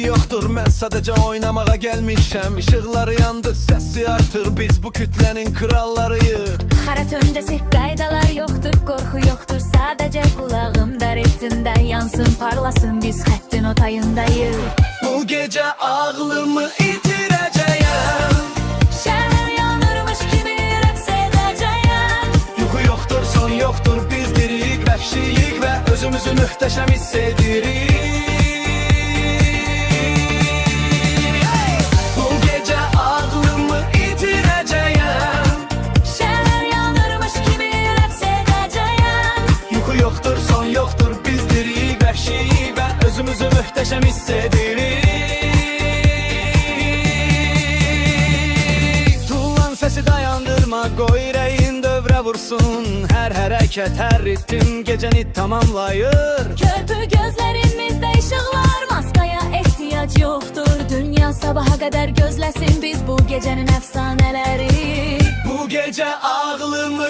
yoxdur, mən sadəcə oynamağa gəlmişəm. İşıqları yandı, səsi artır, biz bu kütlənin krallarıyıq. Xarat öncəsi qaydalar yoxdur, qorxu yoxdur, sadəcə qulağımda ritmdə yansın, parlasın, biz xəttin o tayındayıq. Bu gecə ağlımı itirəcəyəm, Şəhər yanırmış kimi rəqs edəcəyəm. yuxu yoxdur, son yoxdur, biz dirik, vəhşiyik və özümüzü möhtəşəm hiss edirik. Bu gecə ağlımı itirəcəyəm, Şəhər yanırmış kimi rəqs edəcəyəm. yuxu yoxdur, son yoxdur, biz dirik, vəhşiyik və özümüzü möhtəşəm hiss edirik. Tullan səsi dayandırma, qoy ürəyin dövrə vursun. Hər hərəkət, hər ritm gecəni tamamlayır. Körpü gözlərimizdə işıqlar, maskaya ehtiyac yoxdur. Dünya sabaha qədər gözləsin biz bu gecənin əfsanələri. Bu gecə ağlımı